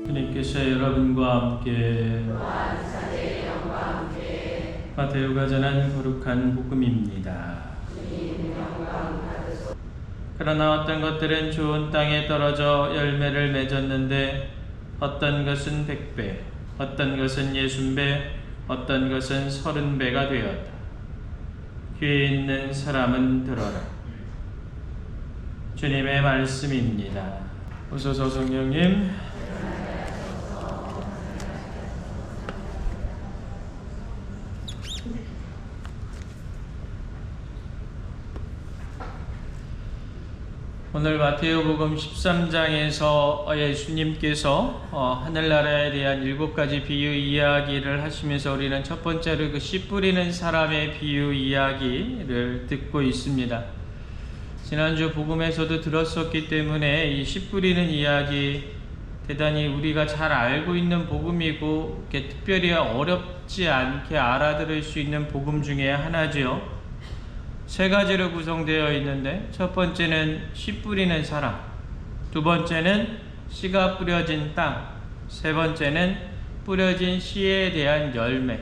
주님께서 여러분과 함께 마태오가 전한 거룩한 복음입니다. 그러나 어떤 것들은 좋은 땅에 떨어져 열매를 맺었는데 어떤 것은 100배, 어떤 것은 60배, 어떤 것은 30배가 되었다. 귀에 있는 사람은 들어라. 주님의 말씀입니다. 오소서 성령님. 오늘 마태복음 13장에서 예수님께서 하늘나라에 대한 7가지 비유 이야기를 하시면서 우리는 첫 번째로 그 씨 뿌리는 사람의 비유 이야기를 듣고 있습니다. 지난주 복음에서도 들었었기 때문에 이 씨 뿌리는 이야기 대단히 우리가 잘 알고 있는 복음이고 이렇게 특별히 어렵지 않게 알아들을 수 있는 복음 중에 하나지요. 세 가지로 구성되어 있는데 첫 번째는 씨 뿌리는 사람, 두 번째는 씨가 뿌려진 땅, 세 번째는 뿌려진 씨에 대한 열매.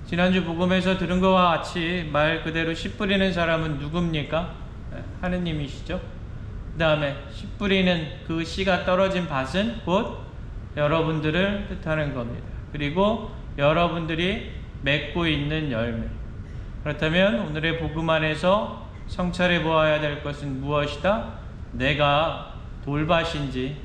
지난주 복음에서 들은 것과 같이 말 그대로 씨 뿌리는 사람은 누굽니까? 하느님이시죠. 그 다음에 씨 뿌리는 그 씨가 떨어진 밭은 곧 여러분들을 뜻하는 겁니다. 그리고 여러분들이 맺고 있는 열매. 그렇다면 오늘의 복음 안에서 성찰해 보아야 될 것은 무엇이다? 내가 돌밭인지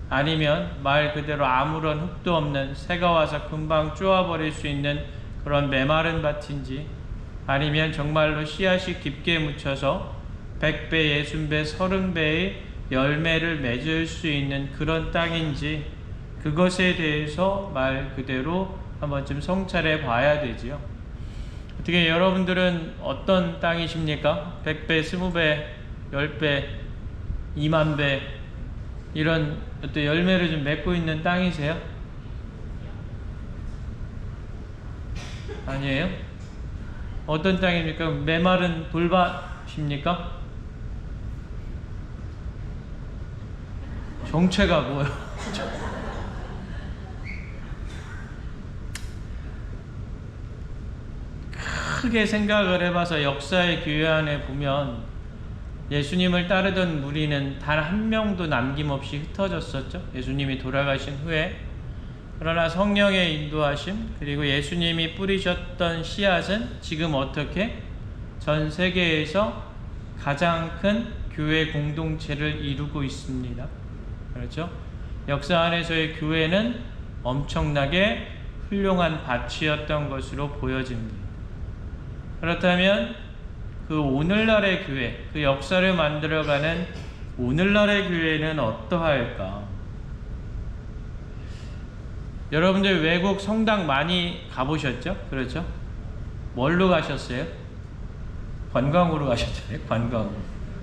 아니면 말 그대로 아무런 흙도 없는 새가 와서 금방 쪼아버릴 수 있는 그런 메마른 밭인지 아니면 정말로 씨앗이 깊게 묻혀서 100배, 60배, 30배의 열매를 맺을 수 있는 그런 땅인지 그것에 대해서 말 그대로 한번쯤 성찰해 봐야 되지요. 어떻게 여러분들은 어떤 땅이십니까? 100배, 20배, 10배, 2만배 이런 어떤 열매를 좀 맺고 있는 땅이세요? 아니에요? 어떤 땅입니까? 메마른 돌밭입니까? 정체가 뭐예요? 크게 생각을 해봐서 역사의 교회 안에 보면 예수님을 따르던 무리는 단 한 명도 남김없이 흩어졌었죠. 예수님이 돌아가신 후에. 그러나 성령의 인도하심 그리고 예수님이 뿌리셨던 씨앗은 지금 어떻게 전 세계에서 가장 큰 교회 공동체를 이루고 있습니다. 그렇죠? 역사 안에서의 교회는 엄청나게 훌륭한 밭이었던 것으로 보여집니다. 그렇다면 그 오늘날의 교회, 그 역사를 만들어가는 오늘날의 교회는 어떠할까? 여러분들 외국 성당 많이 가보셨죠? 그렇죠? 뭘로 가셨어요? 관광으로 가셨잖아요. 관광으로.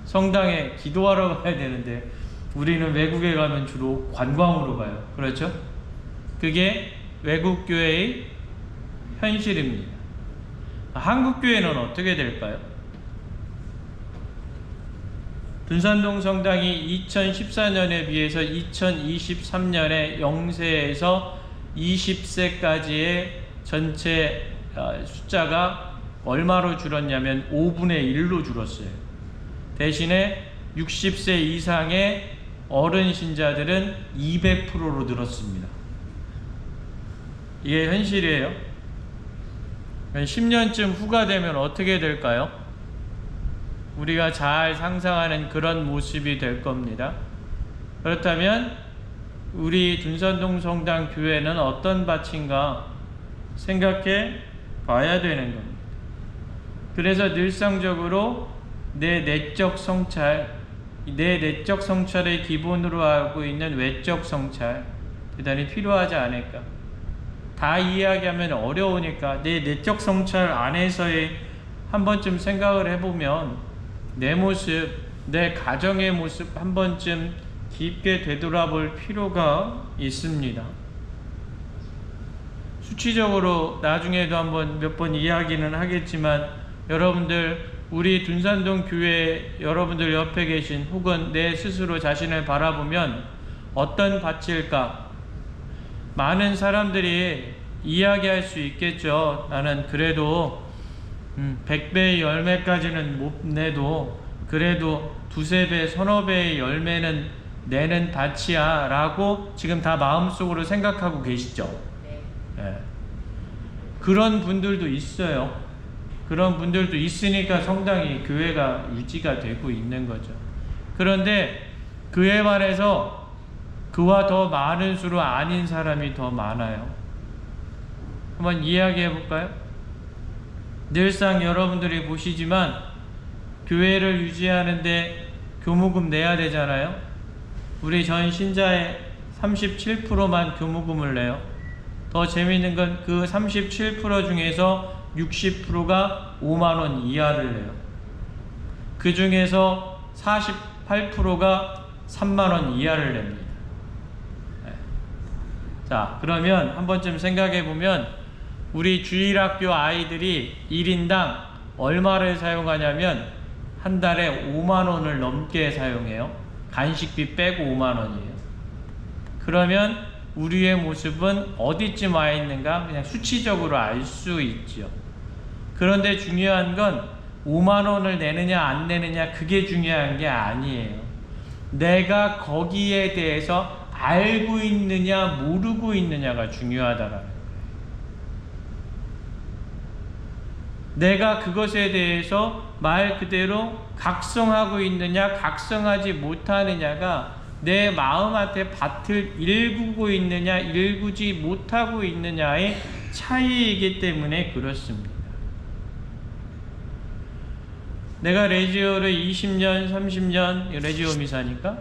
성당에 기도하러 가야 되는데 우리는 외국에 가면 주로 관광으로 가요. 그렇죠? 그게 외국 교회의 현실입니다. 한국 교회는 어떻게 될까요? 둔산동 성당이 2014년에 비해서 2023년에 0세에서 20세까지의 전체 숫자가 얼마로 줄었냐면 5분의 1로 줄었어요. 대신에 60세 이상의 어른 신자들은 200%로 늘었습니다. 이게 현실이에요. 10년쯤 후가 되면 어떻게 될까요? 우리가 잘 상상하는 그런 모습이 될 겁니다. 그렇다면 우리 둔산동 성당 교회는 어떤 밭인가 생각해 봐야 되는 겁니다. 그래서 늘상적으로 내 내적 성찰의 기본으로 하고 있는 외적 성찰 대단히 필요하지 않을까. 다 이야기하면 어려우니까 내 내적 성찰 안에서의 한 번쯤 생각을 해보면 내 모습, 내 가정의 모습 한 번쯤 깊게 되돌아볼 필요가 있습니다. 수치적으로 나중에도 한번 몇 번 이야기는 하겠지만 여러분들 우리 둔산동 교회 여러분들 옆에 계신 혹은 내 스스로 자신을 바라보면 어떤 밭일까? 많은 사람들이 이야기할 수 있겠죠. 나는 그래도 100배의 열매까지는 못 내도 그래도 두세 배, 서너 배의 열매는 내는 밭이야 라고 지금 다 마음속으로 생각하고 계시죠. 네. 그런 분들도 있어요. 그런 분들도 있으니까 성당이, 교회가 유지가 되고 있는 거죠. 그런데 그에 반해서 그와 더 많은 수로 아닌 사람이 더 많아요. 한번 이야기해 볼까요? 늘상 여러분들이 보시지만 교회를 유지하는데 교무금 내야 되잖아요. 우리 전 신자의 37%만 교무금을 내요. 더 재미있는 건 그 37% 중에서 60%가 5만 원 이하를 내요. 그 중에서 48%가 3만 원 이하를 냅니다. 네. 자, 그러면 한 번쯤 생각해 보면 우리 주일학교 아이들이 1인당 얼마를 사용하냐면 한 달에 5만 원을 넘게 사용해요. 간식비 빼고 5만 원이에요. 그러면 우리의 모습은 어디쯤 와 있는가 그냥 수치적으로 알 수 있죠. 그런데 중요한 건 5만 원을 내느냐 안 내느냐 그게 중요한 게 아니에요. 내가 거기에 대해서 알고 있느냐 모르고 있느냐가 중요하다라는 거예요. 내가 그것에 대해서 말 그대로 각성하고 있느냐 각성하지 못하느냐가 내 마음한테 밭을 일구고 있느냐 일구지 못하고 있느냐의 차이이기 때문에 그렇습니다. 내가 레지오를 20년 30년 레지오 미사니까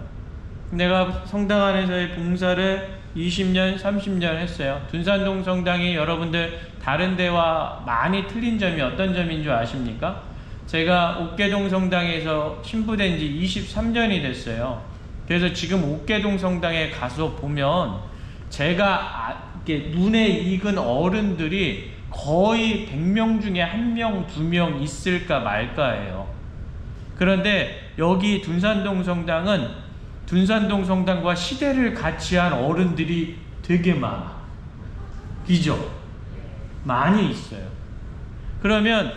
내가 성당 안에서의 봉사를 20년 30년 했어요. 둔산동 성당이 여러분들 다른 데와 많이 틀린 점이 어떤 점인 줄 아십니까? 제가 옥계동 성당에서 신부된 지 23년이 됐어요. 그래서 지금 옥계동 성당에 가서 보면 제가 이렇게 눈에 익은 어른들이 거의 100명 중에 1명, 2명 있을까 말까예요. 그런데 여기 둔산동 성당은 둔산동 성당과 시대를 같이 한 어른들이 되게 많아. 그죠? 많이 있어요. 그러면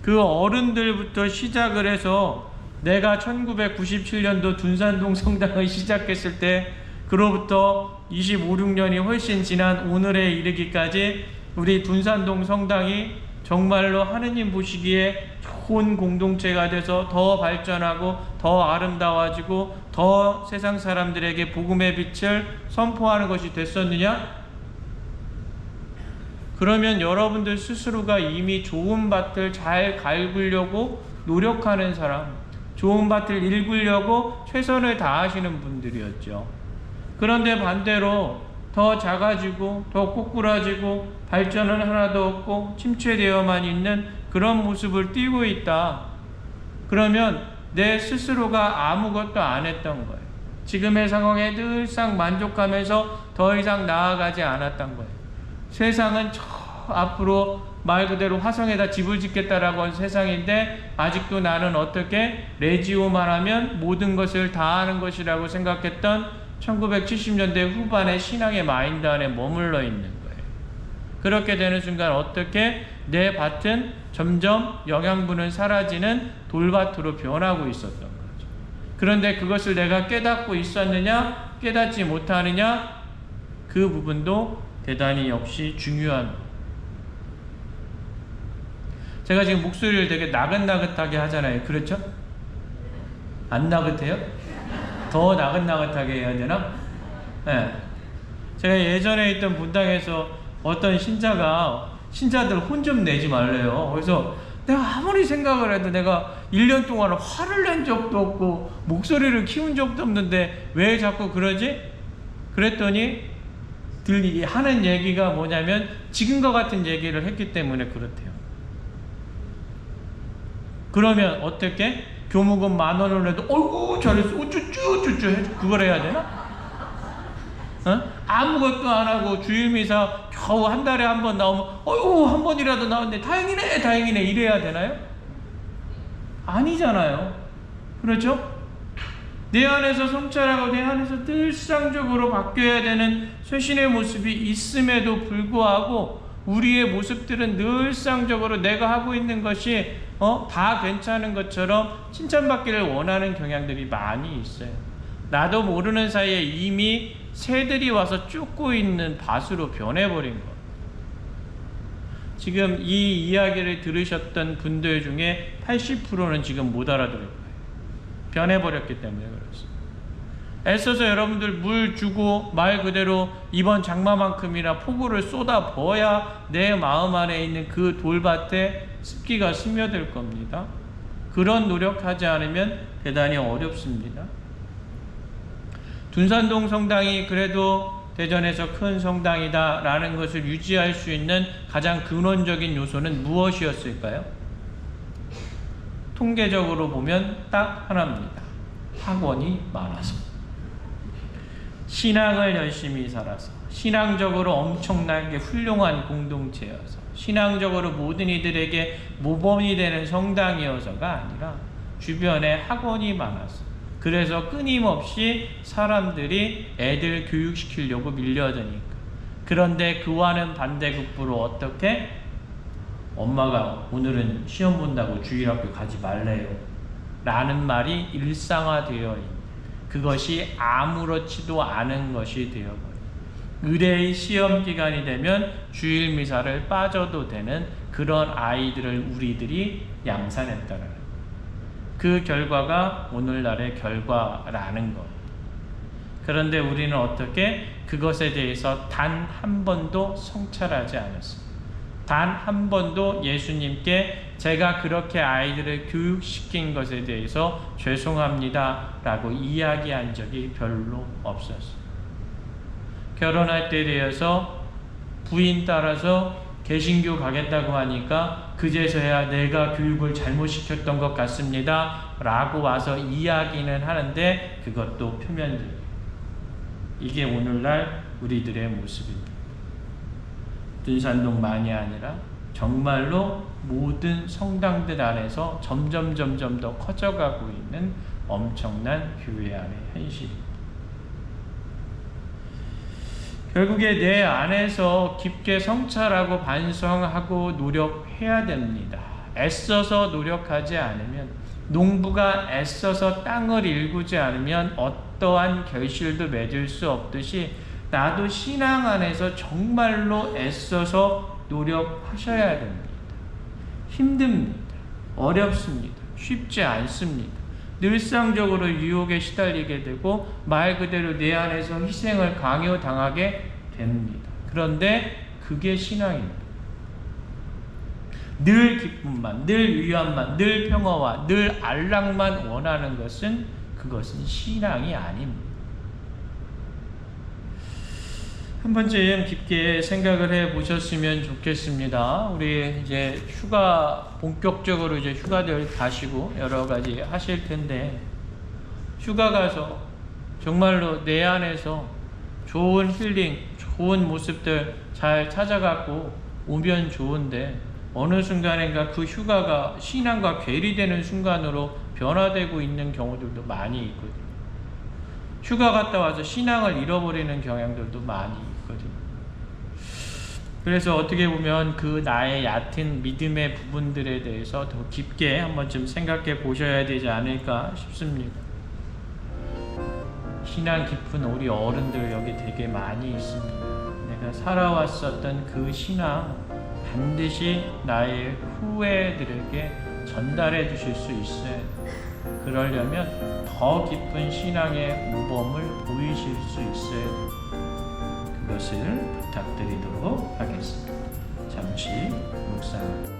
그 어른들부터 시작을 해서 내가 1997년도 둔산동 성당을 시작했을 때 그로부터 25, 6년이 훨씬 지난 오늘에 이르기까지 우리 둔산동 성당이 정말로 하느님 보시기에 좋은 공동체가 돼서 더 발전하고 더 아름다워지고 더 세상 사람들에게 복음의 빛을 선포하는 것이 됐었느냐? 그러면 여러분들 스스로가 이미 좋은 밭을 잘 갈구려고 노력하는 사람, 좋은 밭을 일구려고 최선을 다하시는 분들이었죠. 그런데 반대로 더 작아지고 더 꼬꾸라지고 발전은 하나도 없고 침체되어만 있는 그런 모습을 띠고 있다. 그러면 내 스스로가 아무것도 안 했던 거예요. 지금의 상황에 늘상 만족하면서 더 이상 나아가지 않았던 거예요. 세상은 저 앞으로 말 그대로 화성에다 집을 짓겠다라고 한 세상인데 아직도 나는 어떻게 레지오만 하면 모든 것을 다 하는 것이라고 생각했던 1970년대 후반의 신앙의 마인드 안에 머물러 있는 거예요. 그렇게 되는 순간 어떻게 내 밭은 점점 영양분은 사라지는 돌밭으로 변하고 있었던 거죠. 그런데 그것을 내가 깨닫고 있었느냐 깨닫지 못하느냐 그 부분도 대단히 역시 중요한 거예요. 제가 지금 목소리를 되게 나긋나긋하게 하잖아요. 그렇죠? 안 나긋해요? 더 나긋나긋하게 해야 되나? 네. 제가 예전에 있던 분당에서 어떤 신자들 혼 좀 내지 말래요. 그래서 내가 아무리 생각을 해도 내가 1년 동안 화를 낸 적도 없고 목소리를 키운 적도 없는데 왜 자꾸 그러지? 그랬더니 하는 얘기가 뭐냐면 지금과 같은 얘기를 했기 때문에 그렇대요. 그러면 어떻게? 교무금 10,000원을 내도 어이구 잘했어 우쭈쭈쭈쭈 그걸 해야 되나? 어? 아무것도 안 하고 주일미사 겨우 한 달에 한 번 나오면 어이구 한 번이라도 나왔네 다행이네 이래야 되나요? 아니잖아요. 그렇죠? 내 안에서 성찰하고 내 안에서 늘상적으로 바뀌어야 되는 쇄신의 모습이 있음에도 불구하고 우리의 모습들은 늘상적으로 내가 하고 있는 것이 다 괜찮은 것처럼 칭찬받기를 원하는 경향들이 많이 있어요. 나도 모르는 사이에 이미 새들이 와서 쫓고 있는 밭으로 변해버린 것. 지금 이 이야기를 들으셨던 분들 중에 80%는 지금 못 알아들을 거예요. 변해버렸기 때문에 그렇습니다. 애써서 여러분들 물 주고 말 그대로 이번 장마만큼이나 폭우를 쏟아 부어야 내 마음 안에 있는 그 돌밭에 습기가 스며들 겁니다. 그런 노력하지 않으면 대단히 어렵습니다. 둔산동 성당이 그래도 대전에서 큰 성당이다 라는 것을 유지할 수 있는 가장 근원적인 요소는 무엇이었을까요? 통계적으로 보면 딱 하나입니다. 학원이 많아서. 신앙을 열심히 살아서, 신앙적으로 엄청나게 훌륭한 공동체여서, 신앙적으로 모든 이들에게 모범이 되는 성당이어서가 아니라 주변에 학원이 많아서, 그래서 끊임없이 사람들이 애들 교육시키려고 밀려드니까. 그런데 그와는 반대급부로 어떻게? 엄마가 오늘은 시험 본다고 주일학교 가지 말래요 라는 말이 일상화되어 있는, 그것이 아무렇지도 않은 것이 되어버려요. 의뢰의 시험 기간이 되면 주일 미사를 빠져도 되는 그런 아이들을 우리들이 양산했다는 그 결과가 오늘날의 결과라는 것. 그런데 우리는 어떻게 그것에 대해서 단 한 번도 성찰하지 않았습니다. 단 한 번도 예수님께 제가 그렇게 아이들을 교육시킨 것에 대해서 죄송합니다 라고 이야기한 적이 별로 없었어요. 결혼할 때 대해서 부인 따라서 개신교 가겠다고 하니까 그제서야 내가 교육을 잘못 시켰던 것 같습니다 라고 와서 이야기는 하는데 그것도 표면적이에요. 이게 오늘날 우리들의 모습입니다. 둔산동만이 아니라 정말로 모든 성당들 안에서 점점 더 커져가고 있는 엄청난 교회 안의 현실입니다. 결국에 내 안에서 깊게 성찰하고 반성하고 노력해야 됩니다. 애써서 노력하지 않으면, 농부가 애써서 땅을 일구지 않으면 어떠한 결실도 맺을 수 없듯이 나도 신앙 안에서 정말로 애써서 노력하셔야 됩니다. 힘듭니다. 어렵습니다. 쉽지 않습니다. 늘상적으로 유혹에 시달리게 되고 말 그대로 내 안에서 희생을 강요당하게 됩니다. 그런데 그게 신앙입니다. 늘 기쁨만, 늘 위안만, 늘 평화와 늘 안락만 원하는 것은 그것은 신앙이 아닙니다. 한 번쯤 깊게 생각을 해 보셨으면 좋겠습니다. 우리 이제 본격적으로 이제 휴가들 가시고 여러 가지 하실 텐데, 휴가 가서 정말로 내 안에서 좋은 힐링, 좋은 모습들 잘 찾아갖고 오면 좋은데, 어느 순간인가 그 휴가가 신앙과 괴리되는 순간으로 변화되고 있는 경우들도 많이 있거든요. 휴가 갔다 와서 신앙을 잃어버리는 경향들도 많이 있거든요. 그래서 어떻게 보면 그 나의 얕은 믿음의 부분들에 대해서 더 깊게 한 번쯤 생각해 보셔야 되지 않을까 싶습니다. 신앙 깊은 우리 어른들 여기 되게 많이 있습니다. 내가 살아왔었던 그 신앙 반드시 나의 후배들에게 전달해 주실 수 있어요. 그러려면 더 깊은 신앙의 모범을 보이실 수 있어요. 그것을 부탁드리도록 하겠습니다. 잠시 묵상합니다.